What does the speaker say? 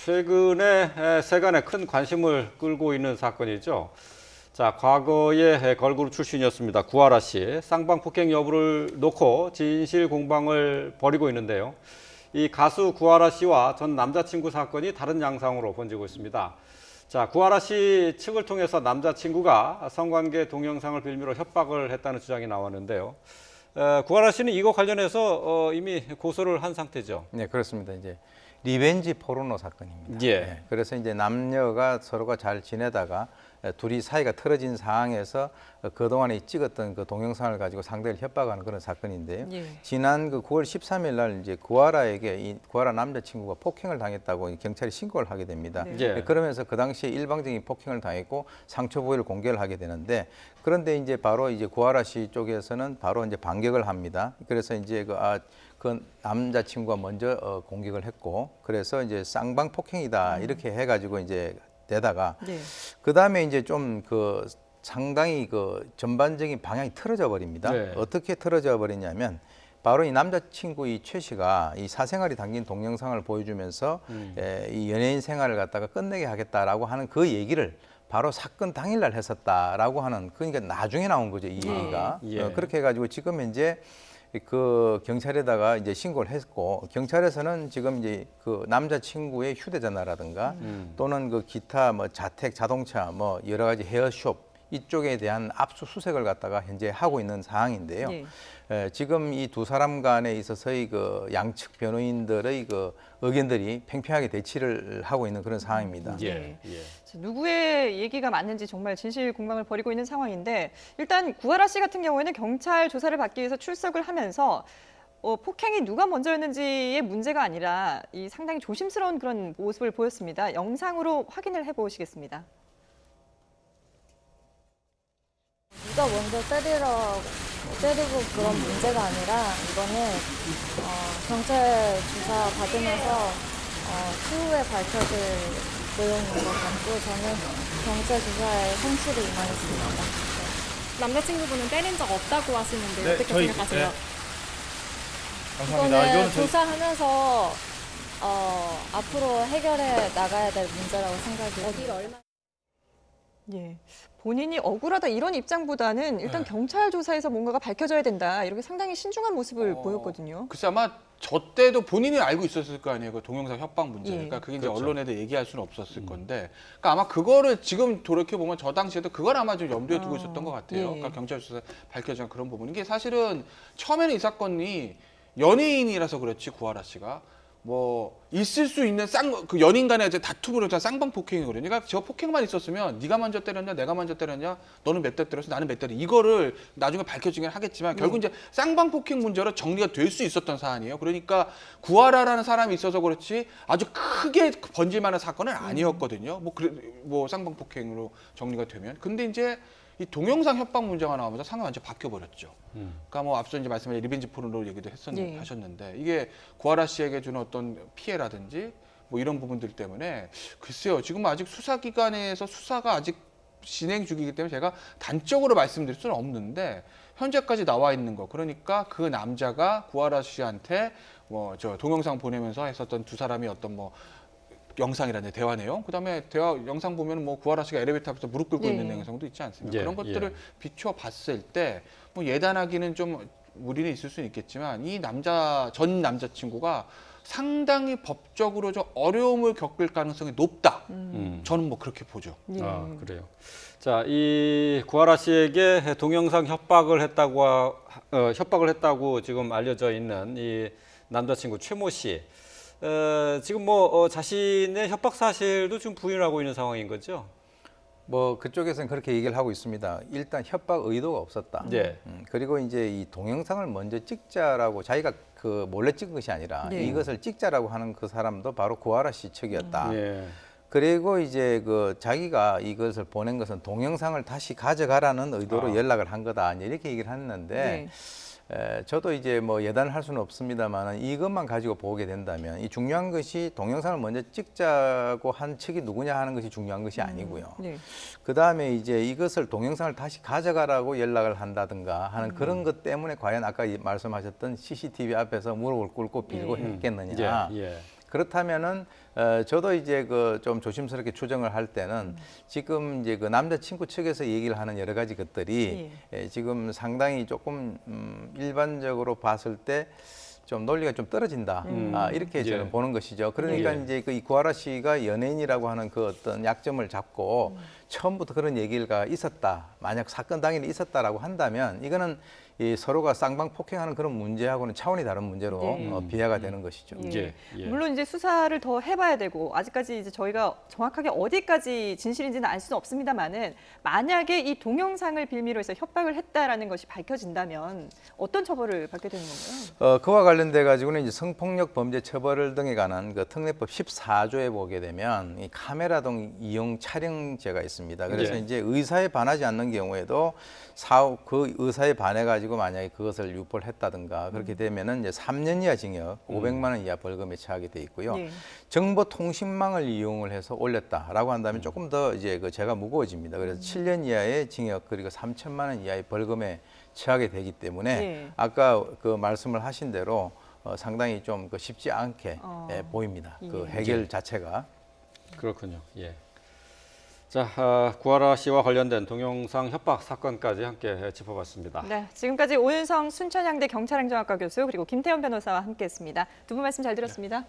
최근에 세간에 큰 관심을 끌고 있는 사건이죠. 자, 과거에 걸그룹 출신이었습니다. 구하라 씨. 쌍방폭행 여부를 놓고 진실 공방을 벌이고 있는데요. 이 가수 구하라 씨와 전 남자친구 사건이 다른 양상으로 번지고 있습니다. 자, 구하라 씨 측을 통해서 남자친구가 성관계 동영상을 빌미로 협박을 했다는 주장이 나왔는데요. 구하라 씨는 이거 관련해서 이미 고소를 한 상태죠. 네, 그렇습니다. 이제 리벤지 포르노 사건입니다. 예. 네, 그래서 이제 남녀가 서로가 잘 지내다가 둘이 사이가 틀어진 상황에서 그동안에 찍었던 그 동영상을 가지고 상대를 협박하는 그런 사건인데요. 예. 지난 그 9월 13일 날 이제 구하라에게 이 구하라 남자친구가 폭행을 당했다고 경찰이 신고를 하게 됩니다. 네. 예. 그러면서 그 당시에 일방적인 폭행을 당했고 상처 부위를 공개를 하게 되는데, 그런데 이제 바로 이제 구하라 씨 쪽에서는 바로 이제 반격을 합니다. 그래서 이제 그 남자친구가 먼저 공격을 했고, 그래서 이제 쌍방 폭행이다 이렇게 해가지고 이제 되다가 네. 그 다음에 이제 좀 그 상당히 그 전반적인 방향이 틀어져 버립니다. 네. 어떻게 틀어져 버리냐면 바로 이 남자친구 이 최 씨가 이 사생활이 담긴 동영상을 보여주면서 이 연예인 생활을 갖다가 끝내게 하겠다라고 하는 그 얘기를 바로 사건 당일날 했었다라고 하는, 그러니까 나중에 나온 거죠, 이 얘기가. 예. 그렇게 해가지고 지금 현재 그 경찰에다가 이제 신고를 했고, 경찰에서는 지금 이제 그 남자친구의 휴대전화라든가 또는 그 기타 뭐 자택 자동차 뭐 여러 가지 헤어숍 이쪽에 대한 압수수색을 갖다가 현재 하고 있는 상황인데요. 네. 지금 이 두 사람 간에 있어서의 그 양측 변호인들의 그 의견들이 팽팽하게 대치를 하고 있는 그런 상황입니다. 예. 예. 누구의 얘기가 맞는지 정말 진실 공방을 벌이고 있는 상황인데, 일단 구하라 씨 같은 경우에는 경찰 조사를 받기 위해서 출석을 하면서 폭행이 누가 먼저였는지의 문제가 아니라 이 상당히 조심스러운 그런 모습을 보였습니다. 영상으로 확인을 해보시겠습니다. 누가 먼저 때리고 그런 문제가 아니라 이거는 경찰 조사 받으면서 추후에 밝혀질 내용인 것 같고, 저는 경찰 조사에 성실히 임하겠습니다. 남자친구분은 때린 적 없다고 하시는데 네, 어떻게 생각하세요? 감사합니다. 이거는 조사하면서 앞으로 해결해 나가야 될 문제라고 생각해요. 어디를 얼마 예. 본인이 억울하다 이런 입장보다는 일단 경찰 조사에서 뭔가가 밝혀져야 된다, 이렇게 상당히 신중한 모습을 보였거든요. 글쎄 아마 저 때도 본인이 알고 있었을 거 아니에요. 그 동영상 협박 문제. 예. 그러니까 그게 이제 그렇죠. 언론에도 얘기할 수는 없었을 건데, 그러니까 아마 그거를 지금 돌이켜 보면 저 당시에도 그걸 아마 좀 염두에 두고 있었던 것 같아요. 예. 그러니까 경찰 조사 밝혀진 그런 부분. 이게 사실은 처음에는 이 사건이 연예인이라서 그렇지, 구하라 씨가 뭐 있을 수 있는 그 연인 간의 이제 다툼으로 한 쌍방 폭행이거든요. 그러니까 저 폭행만 있었으면 네가 먼저 때렸냐, 내가 먼저 때렸냐, 너는 몇 대 때렸어, 나는 몇 대, 이거를 나중에 밝혀지긴 하겠지만 결국 이제 쌍방 폭행 문제로 정리가 될 수 있었던 사안이에요. 그러니까 구하라라는 사람이 있어서 그렇지 아주 크게 번질 만한 사건은 아니었거든요. 뭐 쌍방 폭행으로 정리가 되면. 근데 이제 이 동영상 협박 문제가 나오면서 상황이 완전 바뀌어 버렸죠. 그러니까 뭐 앞서 이제 말씀하신 리벤지 포르노 얘기도 예. 하셨는데, 이게 구하라 씨에게 주는 어떤 피해라든지 뭐 이런 부분들 때문에 글쎄요, 지금 아직 수사기관에서 수사가 아직 진행 중이기 때문에 제가 단적으로 말씀드릴 수는 없는데, 현재까지 나와 있는 거, 그러니까 그 남자가 구하라 씨한테 뭐 저 동영상 보내면서 했었던 두 사람이 어떤 뭐 영상이라는 대화 내용, 그다음에 대화 영상 보면 뭐 구하라 씨가 엘리베이터 앞에서 무릎 꿇고 있는 영상도 있지 않습니까? 예, 그런 것들을 비추어 봤을 때 뭐 예단하기는 좀 무리는 있을 수는 있겠지만, 이 전 남자친구가 상당히 법적으로 좀 어려움을 겪을 가능성이 높다. 저는 뭐 그렇게 보죠. 예. 아, 그래요. 자, 이 구하라 씨에게 동영상 협박을 했다고 지금 알려져 있는 이 남자친구 최모 씨. 지금 뭐 자신의 협박 사실도 좀 부인하고 있는 상황인 거죠? 뭐 그쪽에서는 그렇게 얘기를 하고 있습니다. 일단 협박 의도가 없었다. 네. 그리고 이제 이 동영상을 먼저 찍자라고, 자기가 그 몰래 찍은 것이 아니라 네. 이것을 찍자라고 하는 그 사람도 바로 구하라 씨 측이었다. 예. 그리고 이제 그 자기가 이것을 보낸 것은 동영상을 다시 가져가라는 의도로 연락을 한 거다, 이렇게 얘기를 했는데, 저도 이제 뭐 예단을 할 수는 없습니다만 이것만 가지고 보게 된다면 이 중요한 것이 동영상을 먼저 찍자고 한 측이 누구냐 하는 것이 중요한 것이 아니고요. 네. 그다음에 이제 이것을 동영상을 다시 가져가라고 연락을 한다든가 하는 그런 것 때문에 과연 아까 말씀하셨던 CCTV 앞에서 무릎을 꿇고 빌고 했겠느냐. 예. 그렇다면은 저도 이제 그 좀 조심스럽게 추정을 할 때는 지금 이제 그 남자친구 측에서 얘기를 하는 여러 가지 것들이 지금 상당히 조금 일반적으로 봤을 때 좀 논리가 좀 떨어진다. 이렇게 저는 보는 것이죠. 그러니까 이제 그 이 구하라 씨가 연예인이라고 하는 그 어떤 약점을 잡고 처음부터 그런 얘기가 있었다. 만약 사건 당일에 있었다라고 한다면 이거는 이 서로가 쌍방 폭행하는 그런 문제하고는 차원이 다른 문제로 비화가 되는 것이죠. 물론 이제 수사를 더 해봐야 되고 아직까지 이제 저희가 정확하게 어디까지 진실인지는 알 수는 없습니다만은 만약에 이 동영상을 빌미로 해서 협박을 했다라는 것이 밝혀진다면 어떤 처벌을 받게 되는 건가요? 그와 관련돼 가지고는 이제 성폭력 범죄 처벌 등에 관한 그 특례법 14조에 보게 되면 이 카메라 등 이용 촬영죄가 있습니다. 그래서 이제 의사에 반하지 않는 경우에도 그 의사에 반해 가지고 만약에 그것을 유포를 했다든가 그렇게 되면은 이제 3년 이하 징역, 500만 원 이하 벌금에 처하게 돼 있고요. 정보통신망을 이용을 해서 올렸다라고 한다면 조금 더 이제 그 죄가 무거워집니다. 그래서 7년 이하의 징역 그리고 3천만 원 이하의 벌금에 처하게 되기 때문에 아까 그 말씀을 하신 대로 상당히 좀 그 쉽지 않게 보입니다. 그 해결 자체가. 그렇군요. 예. 자, 구하라 씨와 관련된 동영상 협박 사건까지 함께 짚어봤습니다. 네, 지금까지 오윤성 순천향대 경찰행정학과 교수 그리고 김태현 변호사와 함께했습니다. 두 분 말씀 잘 들었습니다.